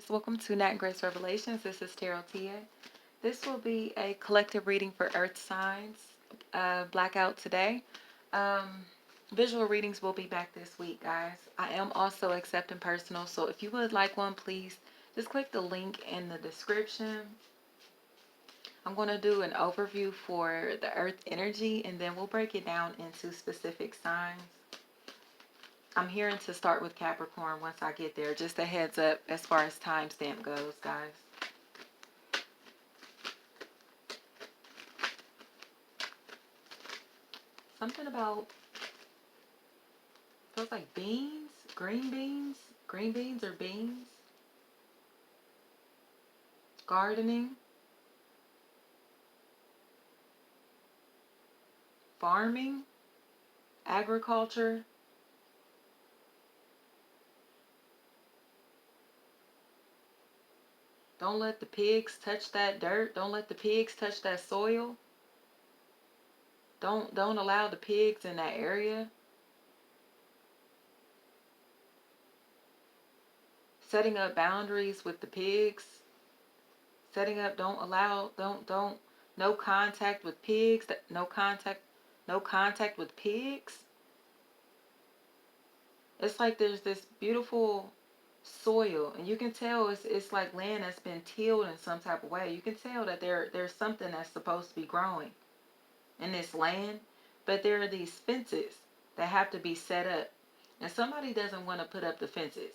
Welcome to Nat and Grace Revelations. This is Tarot Tia. This will be a collective reading for Earth signs. Blackout today. Um, Visual readings will be back this week, guys. I am also accepting personal, so if you would like one, please just click the link in the description. I'm going to do an overview for the Earth energy, and then we'll break it down into specific signs. I'm hearing to start with Capricorn once I get there. Just a heads up as far as timestamp goes, guys. Something about, feels like beans, green beans or beans. Gardening. Farming. Agriculture. Don't let the pigs touch that dirt. Don't let the pigs touch that soil. Don't allow the pigs in that area. Setting up boundaries with the pigs. Setting up, don't allow, no contact with pigs. No contact with pigs. It's like there's this beautiful soil, and you can tell it's like land that's been tilled in some type of way. You can tell that there's something that's supposed to be growing in this land, but there are these fences that have to be set up, and somebody doesn't want to put up the fences.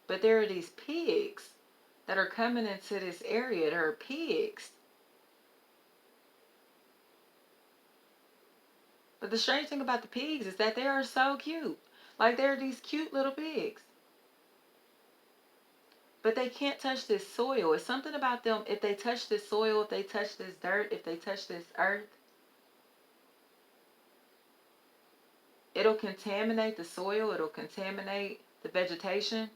But there are these pigs that are coming into this area. There are pigs. But the strange thing about the pigs is that they are so cute. Like, they're these cute little pigs. But they can't touch this soil. It's something about them. If they touch this soil, if they touch this dirt, if they touch this earth, it'll contaminate the soil. It'll contaminate the vegetation.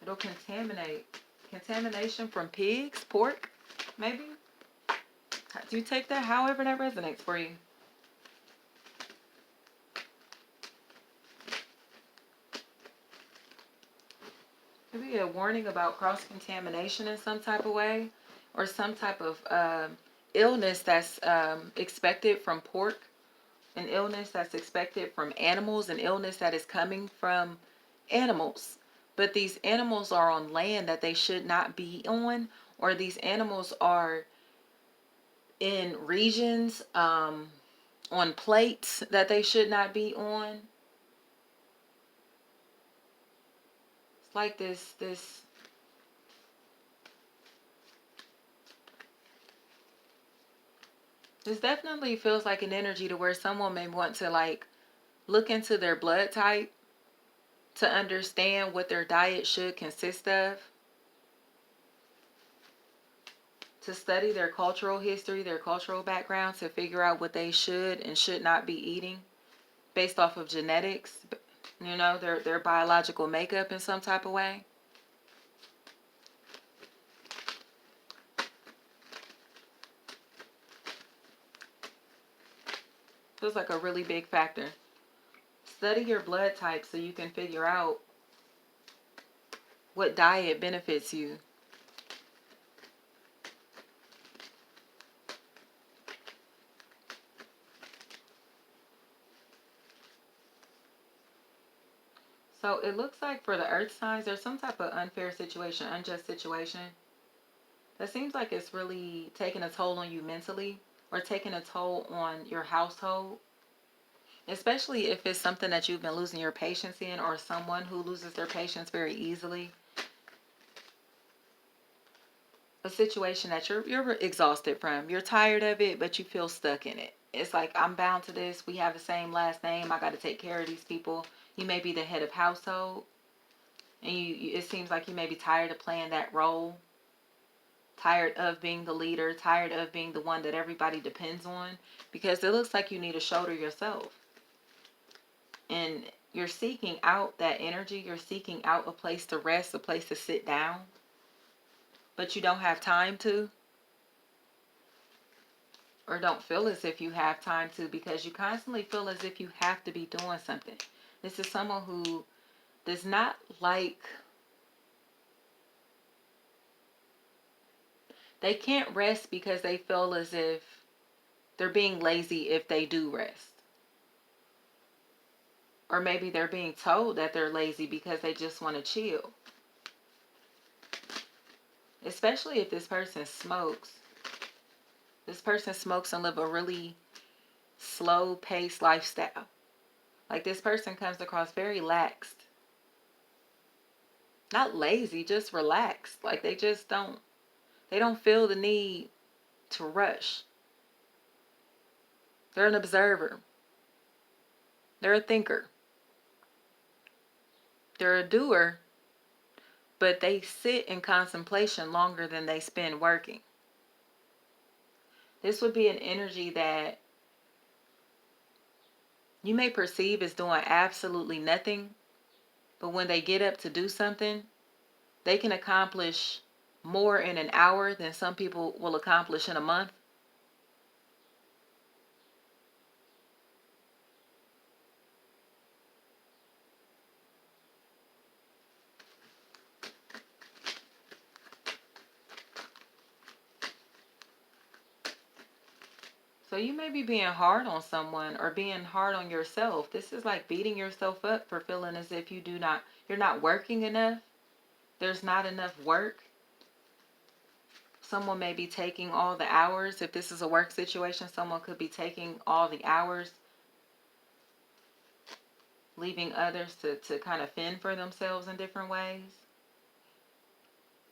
It'll contaminate. Contamination from pigs, pork, maybe. Do you take that however that resonates for you? Maybe a warning about cross-contamination in some type of way, or some type of illness that's expected from pork, an illness that's expected from animals, an illness that is coming from animals. But these animals are on land that they should not be on, or these animals are in regions, on plates that they should not be on. It's like this definitely feels like an energy to where someone may want to like look into their blood type to understand what their diet should consist of, to study their cultural history, their cultural background, to figure out what they should and should not be eating based off of genetics, you know, their biological makeup in some type of way. Feels like a really big factor. Study your blood type so you can figure out what diet benefits you. So it looks like for the earth signs, there's some type of unfair situation, unjust situation. That seems like it's really taking a toll on you mentally, or taking a toll on your household. Especially if it's something that you've been losing your patience in, or someone who loses their patience very easily. A situation that you're exhausted from. You're tired of it, but you feel stuck in it. It's like, I'm bound to this. We have the same last name. I got to take care of these people. You may be the head of household, and it seems like you may be tired of playing that role. Tired of being the leader. Tired of being the one that everybody depends on. Because it looks like you need a shoulder yourself. And you're seeking out that energy. You're seeking out a place to rest, a place to sit down. But you don't have time to. or don't feel as if you have time to, because you constantly feel as if you have to be doing something. This is someone who does not like, they can't rest because they feel as if they're being lazy if they do rest. Or maybe they're being told that they're lazy because they just want to chill. Especially if this person smokes. This person smokes and live a really slow-paced lifestyle. Like, this person comes across very laxed. Not lazy, just relaxed. Like, they don't feel the need to rush. They're an observer. They're a thinker. They're a doer, but they sit in contemplation longer than they spend working. This would be an energy that you may perceive as doing absolutely nothing, but when they get up to do something, they can accomplish more in an hour than some people will accomplish in a month. So you may be being hard on someone or being hard on yourself. This is like beating yourself up for feeling as if you're not working enough. There's not enough work. Someone may be taking all the hours. If this is a work situation, someone could be taking all the hours, leaving others to kind of fend for themselves in different ways.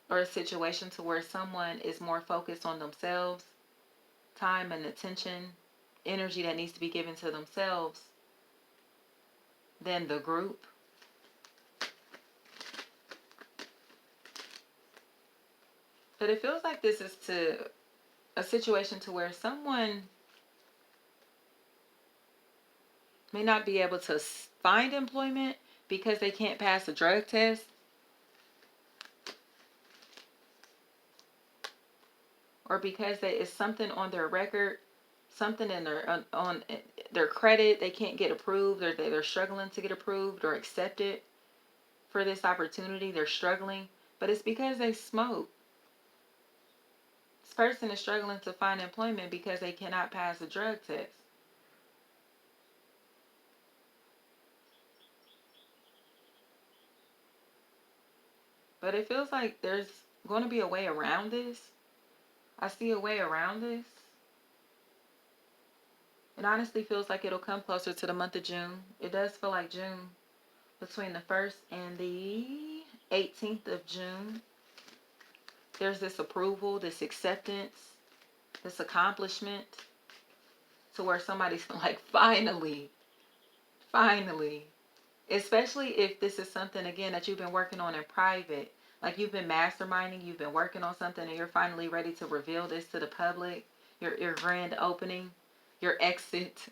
Or a situation to where someone is more focused on themselves, time and attention, energy that needs to be given to themselves than the group. But it feels like this is to a situation to where someone may not be able to find employment because they can't pass a drug test. Or because it's something on their record, something in their on their credit, they can't get approved, or they're struggling to get approved or accepted for this opportunity. They're struggling, but it's because they smoke. This person is struggling to find employment because they cannot pass a drug test. But it feels like there's going to be a way around this. I see a way around this. It honestly feels like it'll come closer to the month of June. It does feel like June, between the 1st and the 18th of June. There's this approval, this acceptance, this accomplishment, to where somebody's like, finally. Especially if this is something, again, that you've been working on in private. Like, you've been masterminding, you've been working on something, and you're finally ready to reveal this to the public. Your grand opening, your exit,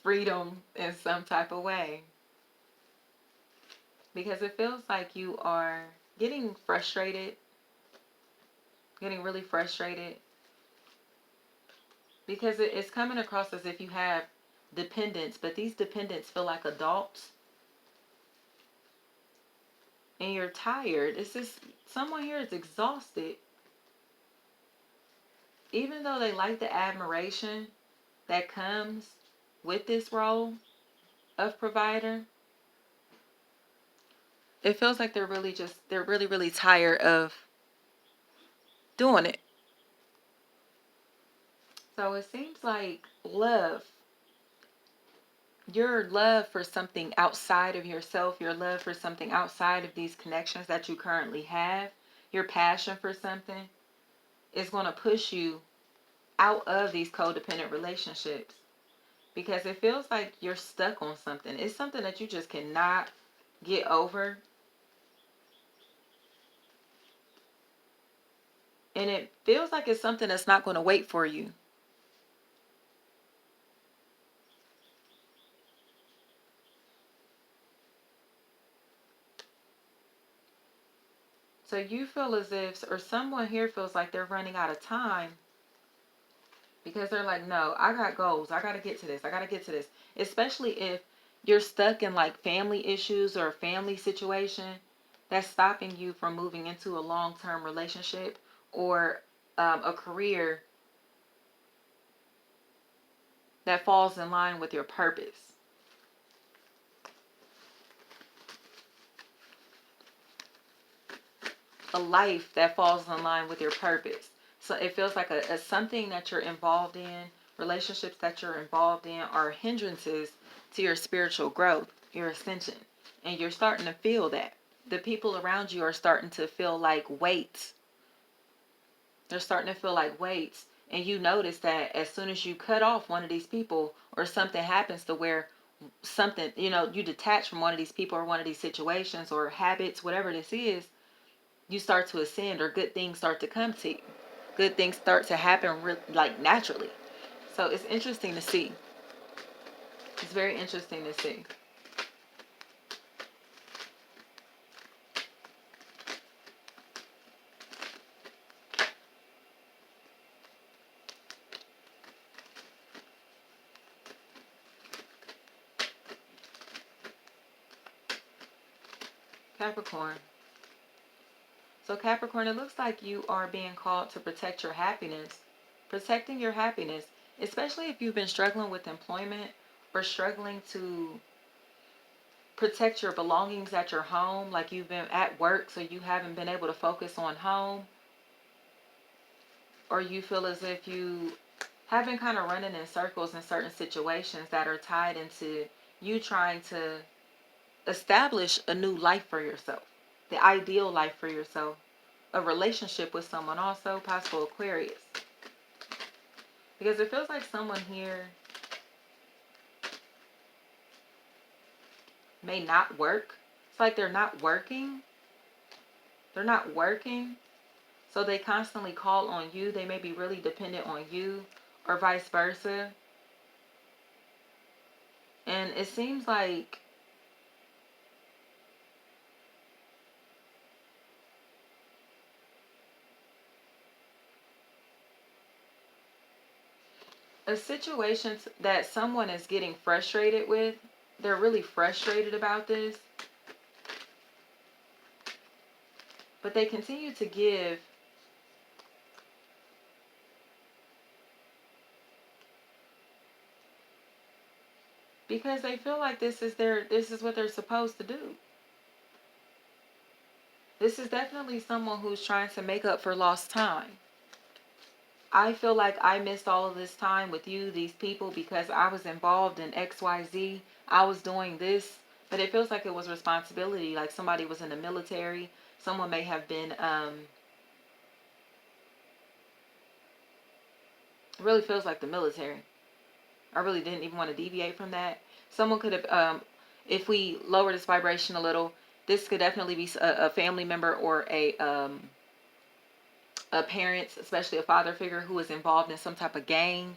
freedom in some type of way. Because it feels like you are getting frustrated, getting really frustrated. Because it's coming across as if you have dependents, but these dependents feel like adults. And you're tired. It's just, someone here is exhausted. Even though they like the admiration that comes with this role of provider, it feels like they're really, really tired of doing it. So it seems like your love for something outside of yourself, your love for something outside of these connections that you currently have, your passion for something is going to push you out of these codependent relationships. Because it feels like you're stuck on something. It's something that you just cannot get over. And it feels like it's something that's not going to wait for you. So you feel as if, or someone here feels like they're running out of time Because they're like, no, I got goals. I got to get to this. I got to get to this. Especially if you're stuck in like family issues or a family situation that's stopping you from moving into a long-term relationship or a career that falls in line with your purpose. A life that falls in line with your purpose. So it feels like a something that you're involved in, relationships that you're involved in are hindrances to your spiritual growth, your ascension. And you're starting to feel that. The people around you are starting to feel like weights. They're starting to feel like weights. And you notice that as soon as you cut off one of these people or something happens to where something, you detach from one of these people or one of these situations or habits, whatever this is, you start to ascend or good things start to come to you. Good things start to happen like naturally. So it's interesting to see. It's very interesting to see. Capricorn. So Capricorn, it looks like you are being called to protect your happiness. Protecting your happiness, especially if you've been struggling with employment or struggling to protect your belongings at your home, like you've been at work so you haven't been able to focus on home, or you feel as if you have been kind of running in circles in certain situations that are tied into you trying to establish a new life for yourself, the ideal life for yourself, a relationship with someone, also possible Aquarius. Because it feels like someone here may not work. It's like they're not working. They're not working. So they constantly call on you. They may be really dependent on you or vice versa. And it seems like a situation that someone is getting frustrated with. They're really frustrated about this. But they continue to give because they feel like this is what they're supposed to do. This is definitely someone who's trying to make up for lost time. I feel like I missed all of this time with you, these people, because I was involved in XYZ. I was doing this, but it feels like it was responsibility. Like somebody was in the military. Someone may have been, it really feels like the military. I really didn't even want to deviate from that. Someone could have, if we lower this vibration a little, this could definitely be a family member or a parent, especially a father figure who is involved in some type of gang.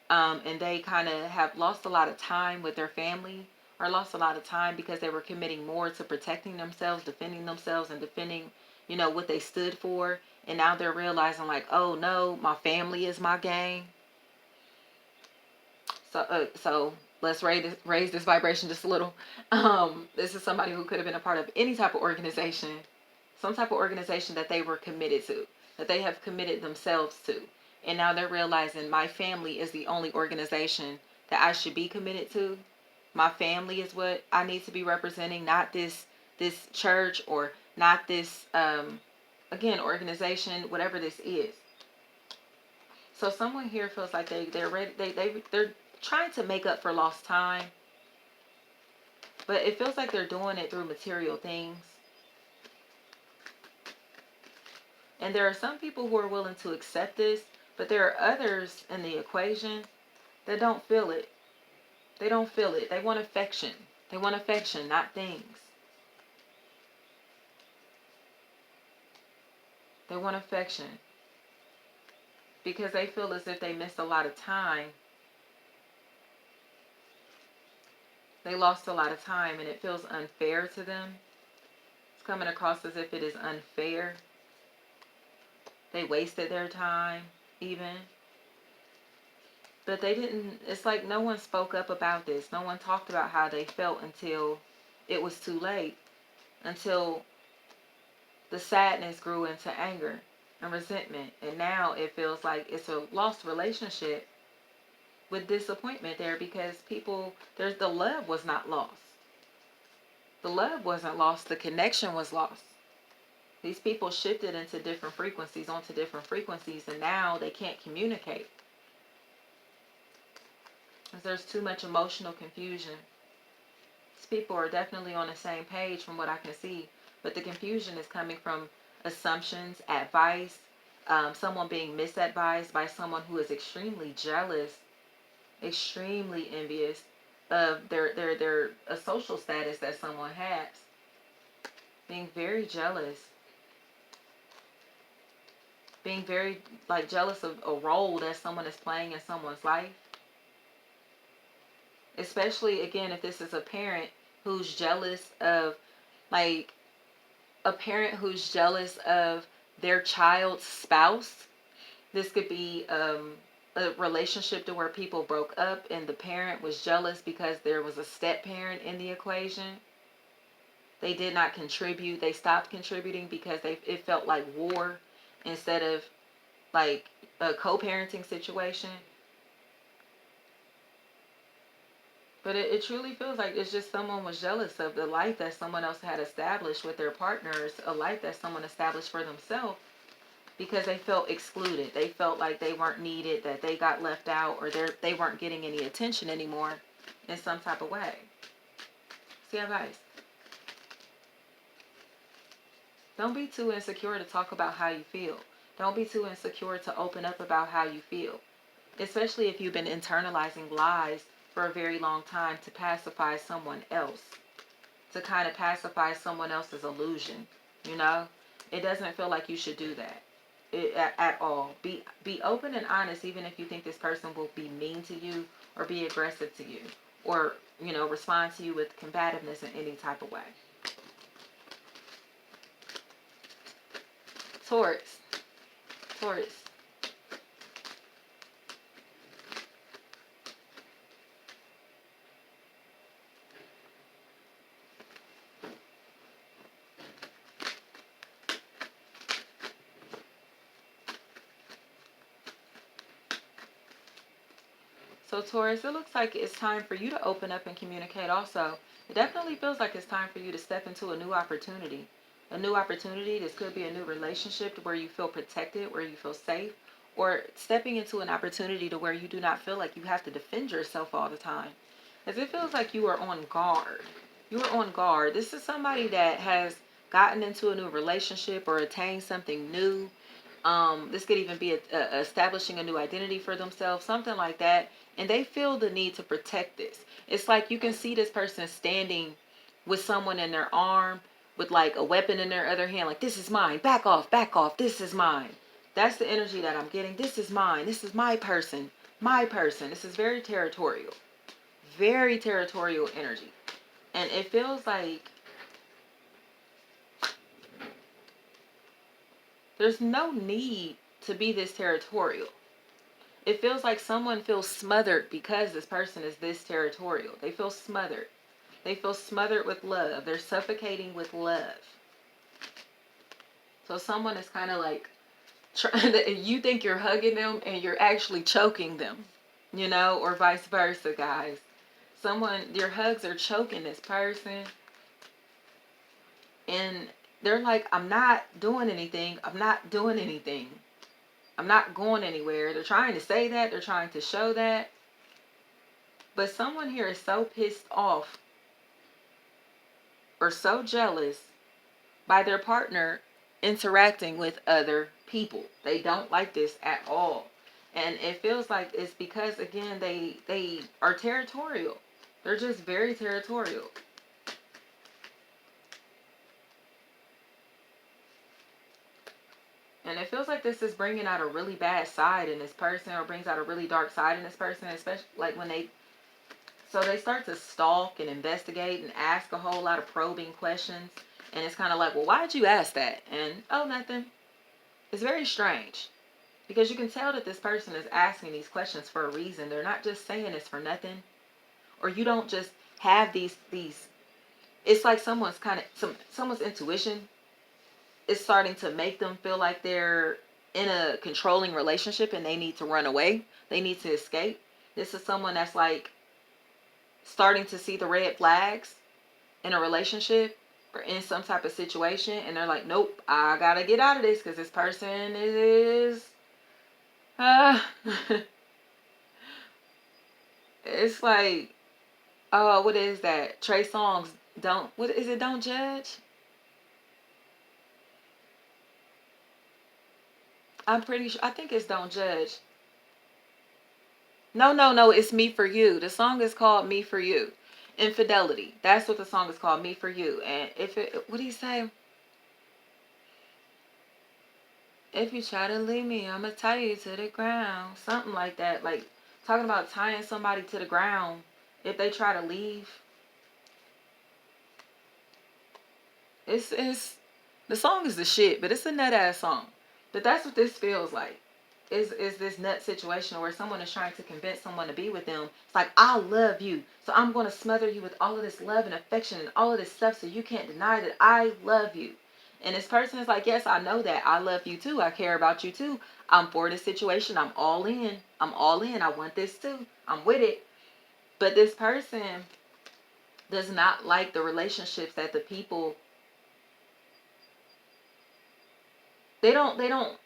And they kind of have lost a lot of time with their family or lost a lot of time because they were committing more to protecting themselves, defending themselves, and defending, what they stood for. And now they're realizing like, oh no, my family is my gang. So let's raise this vibration just a little. This is somebody who could have been a part of any type of organization, some type of organization that they were committed to, that they have committed themselves to. And now they're realizing my family is the only organization that I should be committed to. My family is what I need to be representing, not this church or not this again organization, whatever this is. So someone here feels like they're ready. They're trying to make up for lost time, but it feels like they're doing it through material things. And there are some people who are willing to accept this, but there are others in the equation that don't feel it. They don't feel it. They want affection. They want affection, not things. They want affection because they feel as if they missed a lot of time. They lost a lot of time and it feels unfair to them. It's coming across as if it is unfair. They wasted their time, even. But they didn't, it's like no one spoke up about this. No one talked about how they felt until it was too late. Until the sadness grew into anger and resentment. And now it feels like it's a lost relationship with disappointment there, because people, there's, the love was not lost. The love wasn't lost. The connection was lost. These people shifted into different frequencies, onto different frequencies, and now they can't communicate. Because there's too much emotional confusion. These people are definitely on the same page from what I can see, but the confusion is coming from assumptions, advice, someone being misadvised by someone who is extremely jealous, extremely envious of their a social status that someone has. Being very jealous. Being very, like, jealous of a role that someone is playing in someone's life. Especially, again, if this is a parent who's jealous of, like, a parent who's jealous of their child's spouse. This could be a relationship to where people broke up and the parent was jealous because there was a step parent in the equation. They did not contribute. They stopped contributing because it felt like war instead of like a co-parenting situation. But it truly feels like it's just someone was jealous of the life that someone else had established with their partners, a life that someone established for themselves, because they felt excluded. They felt like they weren't needed, that they got left out, or they weren't getting any attention anymore in some type of way. See, guys, don't be too insecure to talk about how you feel. Don't be too insecure to open up about how you feel, especially if you've been internalizing lies for a very long time to pacify someone else, to kind of pacify someone else's illusion. You know, it doesn't feel like you should do that at all. Be open and honest, even if you think this person will be mean to you or be aggressive to you, or, you know, respond to you with combativeness in any type of way. Taurus. So Taurus, it looks like it's time for you to open up and communicate also. It definitely feels like it's time for you to step into a new opportunity. A new opportunity. This could be a new relationship where you feel protected, where you feel safe, or stepping into an opportunity to where you do not feel like you have to defend yourself all the time. As it feels like you are on guard. You are on guard. This is somebody that has gotten into a new relationship or attained something new. This could even be establishing a new identity for themselves, something like that. And they feel the need to protect this. It's like you can see this person standing with someone in their arm with like a weapon in their other hand. Like, this is mine. Back off, back off. This is mine. That's the energy that I'm getting. This is mine. This is my person. My person. This is very territorial. Very territorial energy. And it feels like there's no need to be this territorial. It feels like someone feels smothered because this person is this territorial. They feel smothered. They feel smothered with love. They're suffocating with love. So someone is kind of like trying to, you think you're hugging them and you're actually choking them, you know, or vice versa, guys. Someone, your hugs are choking this person, and they're like, I'm not doing anything. I'm not doing anything. I'm not going anywhere. They're trying to say that. They're trying to show that. But someone here is so pissed off or so jealous by their partner interacting with other people. They don't like this at all. And it feels like it's because, again, they are territorial. They're just very territorial. And it feels like this is bringing out a really bad side in this person, or brings out a really dark side in this person, especially like when they start to stalk and investigate and ask a whole lot of probing questions. And it's kind of like, well, why did you ask that? And, oh, nothing. It's very strange. Because you can tell that this person is asking these questions for a reason. They're not just saying this for nothing. Or you don't just have these it's like someone's someone's intuition is starting to make them feel like they're in a controlling relationship and they need to run away. They need to escape. This is someone that's like starting to see the red flags in a relationship or in some type of situation, and they're like, nope, I gotta get out of this because this person is it's like, oh, what is that? Trey Songz, don't, what is it, don't judge? I'm pretty sure, I think it's don't judge. No, it's Me For You. The song is called Me For You. Infidelity. That's what the song is called, Me For You. And if it, what do you say? If you try to leave me, I'ma tie you to the ground. Something like that. Like talking about tying somebody to the ground if they try to leave. It's the song is the shit, but it's a nut ass song. But that's what this feels like. Is this nut situation where someone is trying to convince someone to be with them. It's like, I love you, so I'm going to smother you with all of this love and affection and all of this stuff so you can't deny that I love you. And this person is like, yes, I know that. I love you too. I care about you too. I'm for this situation. I'm all in. I'm all in. I want this too. I'm with it. But this person does not like the relationships that the people, they don't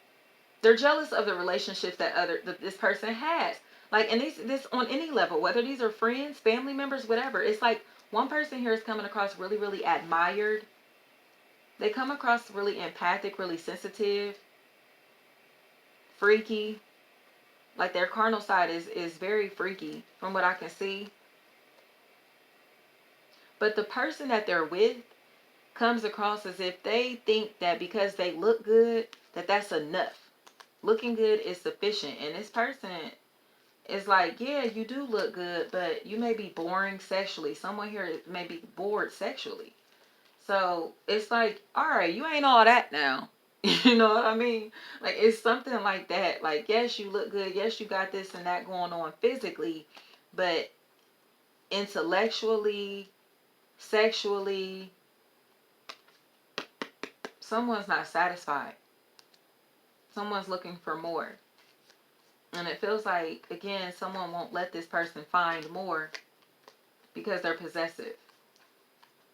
they're jealous of the relationships that this person has. Like, and this on any level, whether these are friends, family members, whatever. It's like one person here is coming across really, really admired. They come across really empathic, really sensitive, freaky. Like their carnal side is very freaky from what I can see. But the person that they're with comes across as if they think that because they look good, that that's enough. Looking good is sufficient. And this person is like, yeah, you do look good, but you may be boring sexually. Someone here may be bored sexually. So it's like, all right, you ain't all that now. You know what I mean? Like, it's something like that. Like, yes, you look good. Yes, you got this and that going on physically, but intellectually, sexually, someone's not satisfied. Someone's looking for more. And it feels like, again, someone won't let this person find more because they're possessive.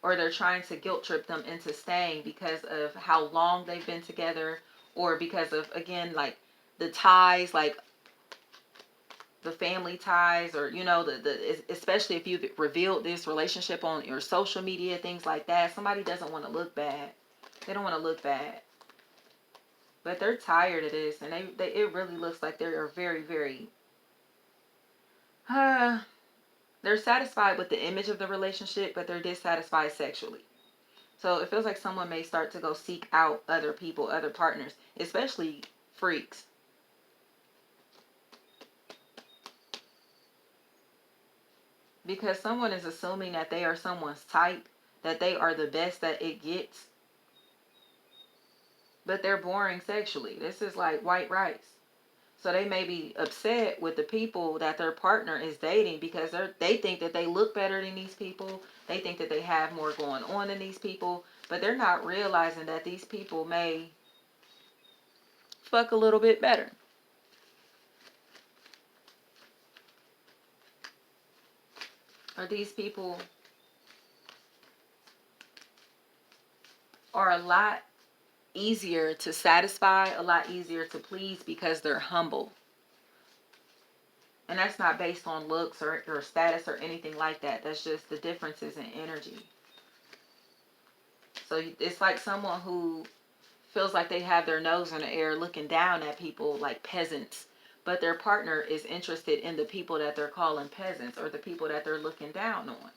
Or they're trying to guilt trip them into staying because of how long they've been together. Or because of, again, like the ties, like the family ties. Or, you know, especially if you've revealed this relationship on your social media, things like that. Somebody doesn't want to look bad. They don't want to look bad. But they're tired of this, and it really looks like they are very, very, they're satisfied with the image of the relationship, but they're dissatisfied sexually. So it feels like someone may start to go seek out other people, other partners, especially freaks. Because someone is assuming that they are someone's type, that they are the best that it gets, but they're boring sexually. This is like white rice. So they may be upset with the people that their partner is dating because they think that they look better than these people. They think that they have more going on than these people. But they're not realizing that these people may fuck a little bit better. Or these people are a lot easier to satisfy, a lot easier to please because they're humble. And that's not based on looks or status or anything like that. That's just the differences in energy. So it's like someone who feels like they have their nose in the air looking down at people like peasants. But their partner is interested in the people that they're calling peasants or the people that they're looking down on.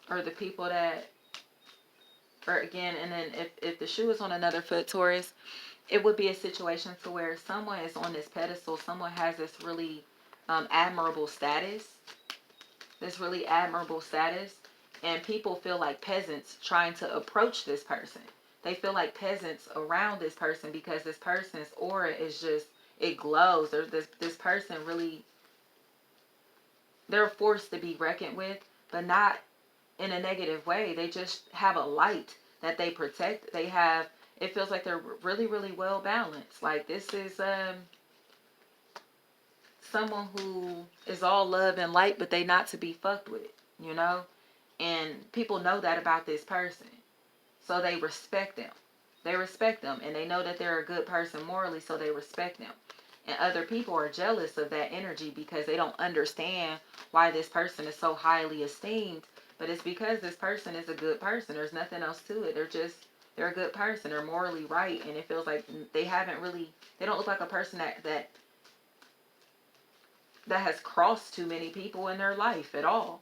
Or the people that, or again, and then if the shoe is on another foot, Taurus, it would be a situation to where someone is on this pedestal, someone has this really admirable status, And people feel like peasants trying to approach this person. They feel like peasants around this person because this person's aura is just, it glows. There's this person really, they're a force to be reckoned with, but not in a negative way. They just have a light that they protect. They have, it feels like they're really, really well balanced. Like this is someone who is all love and light, but they not to be fucked with, you know? And people know that about this person. So they respect them. They respect them, and they know that they're a good person morally, so they respect them. And other people are jealous of that energy because they don't understand why this person is so highly esteemed. But it's because this person is a good person. There's nothing else to it. They're a good person. They're morally right, and it feels like they don't look like a person that has crossed too many people in their life at all.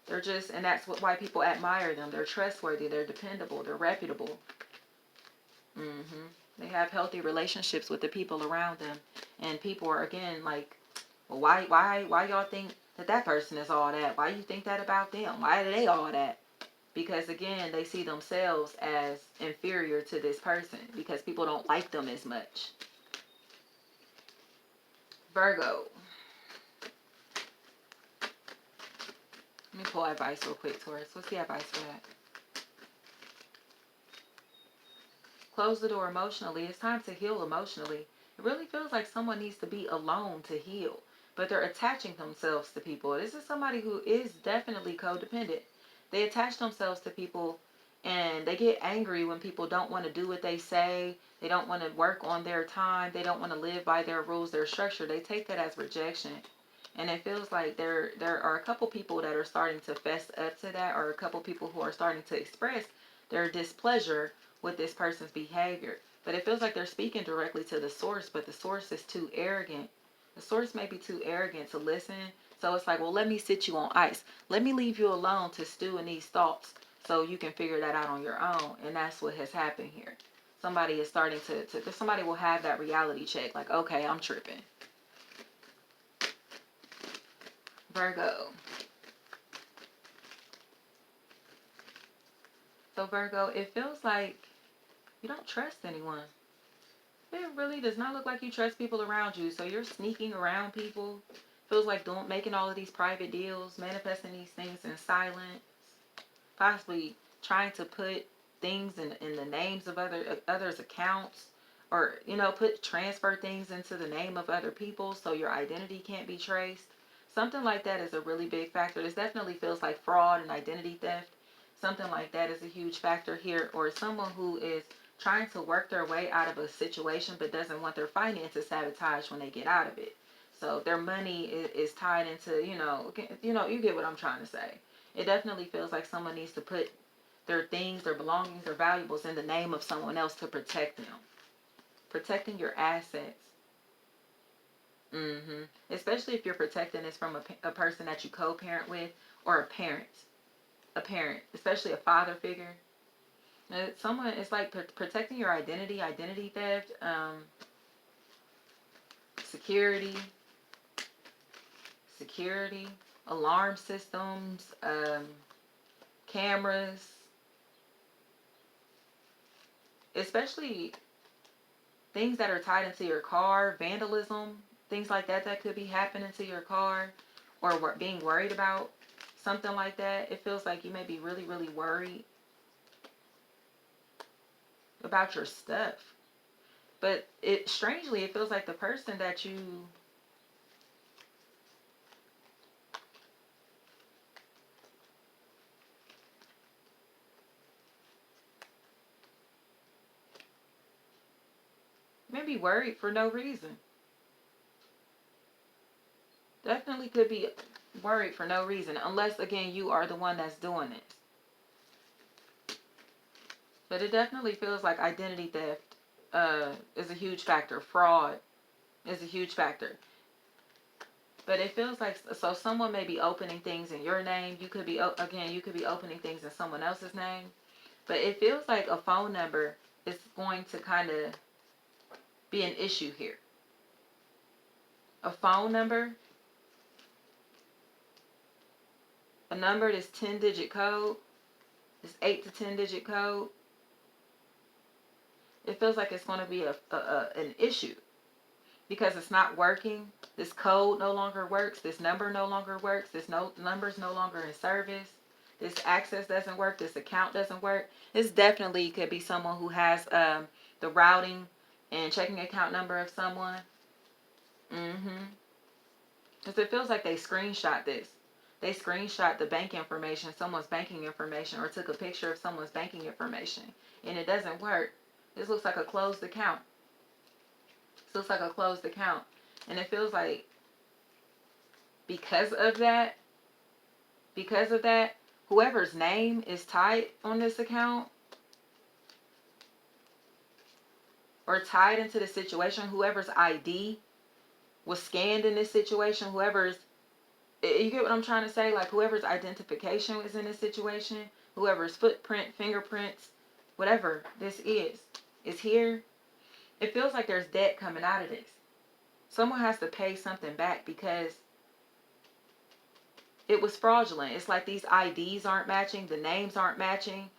They're just, and that's why people admire them. They're trustworthy. They're dependable. They're reputable. They have healthy relationships with the people around them, and people are again like, well, why y'all think that person is all that? Why you think that about them? Why are they all that? Because again, they see themselves as inferior to this person because people don't like them as much. Virgo. Let me pull advice real quick, Taurus. What's the advice for that? Close the door emotionally. It's time to heal emotionally. It really feels like someone needs to be alone to heal, but they're attaching themselves to people. This is somebody who is definitely codependent. They attach themselves to people, and they get angry when people don't want to do what they say. They don't want to work on their time. They don't want to live by their rules, their structure. They take that as rejection. And it feels like there are a couple people that are starting to fess up to that, or a couple people who are starting to express their displeasure with this person's behavior. But it feels like they're speaking directly to the source, but the source is too arrogant. The source may be too arrogant to listen. So it's like, well, let me sit you on ice. Let me leave you alone to stew in these thoughts so you can figure that out on your own. And that's what has happened here. Somebody is starting somebody will have that reality check. Like, okay, I'm tripping. Virgo. So Virgo, it feels like you don't trust anyone. It really does not look like you trust people around you. So you're sneaking around people. Feels like making all of these private deals, manifesting these things in silence, possibly trying to put things in the names of others' accounts, or transfer things into the name of other people so your identity can't be traced. Something like that is a really big factor. This definitely feels like fraud and identity theft. Something like that is a huge factor here, or someone who is trying to work their way out of a situation but doesn't want their finances sabotaged when they get out of it. So their money is tied into, you get what I'm trying to say. It definitely feels like someone needs to put their things, their belongings, their valuables in the name of someone else to protect them. Protecting your assets. Especially if you're protecting this from a person that you co-parent with, or a parent. A parent, especially a father figure. It's like protecting your identity theft, security, alarm systems, cameras, especially things that are tied into your car, vandalism, things like that could be happening to your car, or being worried about something like that. It feels like you may be really, really worried about your stuff. But strangely, it feels like the person that you may be worried for no reason. Definitely could be worried for no reason, unless again you are the one that's doing it. But it definitely feels like identity theft is a huge factor. Fraud is a huge factor. But it feels like, so someone may be opening things in your name. You could be opening things in someone else's name. But it feels like a phone number is going to kind of be an issue here. A phone number. a number, this 10-digit code, this 8 to 10-digit code, it feels like it's going to be an issue because it's not working. This code no longer works. This number no longer works. This number's no longer in service. This access doesn't work. This account doesn't work. This definitely could be someone who has the routing and checking account number of someone. Because it feels like they screenshot this. They screenshot the bank information, someone's banking information, or took a picture of someone's banking information. And it doesn't work. This looks like a closed account. This looks like a closed account. And it feels like because of that, whoever's name is tied on this account or tied into the situation, whoever's ID was scanned in this situation, you get what I'm trying to say? Like whoever's identification was in this situation, whoever's footprint, fingerprints, whatever this is here. It feels like there's debt coming out of this. Someone has to pay something back because it was fraudulent. It's like these IDs aren't matching, the names aren't matching,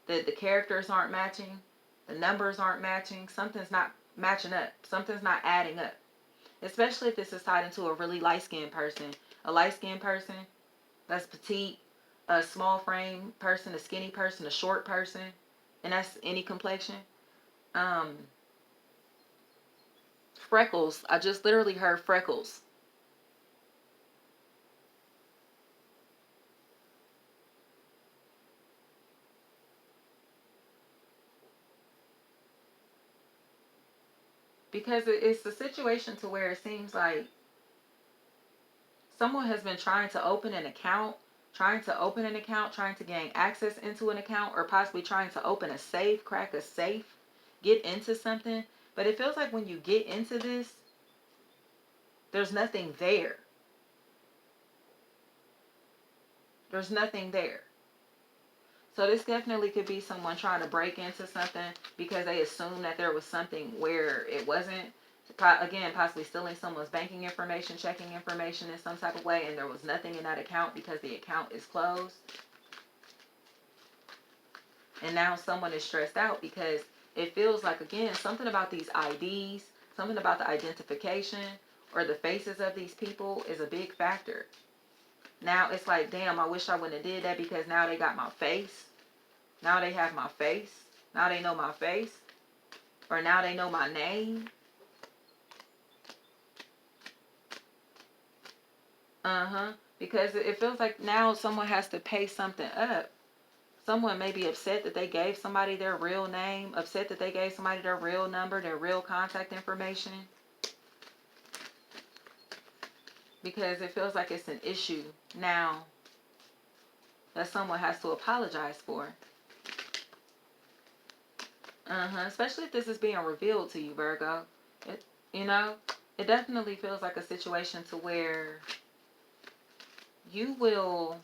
the characters aren't matching, the numbers aren't matching. Something's not matching up. Something's not adding up. Especially if this is tied into a really light-skinned person. A light-skinned person that's petite, a small frame person, a skinny person, a short person, and that's any complexion. Freckles. I just literally heard freckles. Because it's a situation to where it seems like someone has been trying to open an account, trying to gain access into an account, or possibly trying to open a safe, crack a safe, get into something. But it feels like when you get into this, there's nothing there. There's nothing there. So this definitely could be someone trying to break into something because they assume that there was something where it wasn't. Again, possibly stealing someone's banking information, checking information in some type of way, and there was nothing in that account because the account is closed. And now someone is stressed out because it feels like, again, something about these IDs, something about the identification or the faces of these people is a big factor. Now it's like, damn, I wish I wouldn't have did that because now they got my face. Now they have my face. Now they know my face. Or now they know my name. Because it feels like now someone has to pay something up. Someone may be upset that they gave somebody their real name, upset that they gave somebody their real number, their real contact information. Because it feels like it's an issue now that someone has to apologize for. Especially if this is being revealed to you, Virgo. It definitely feels like a situation to where you will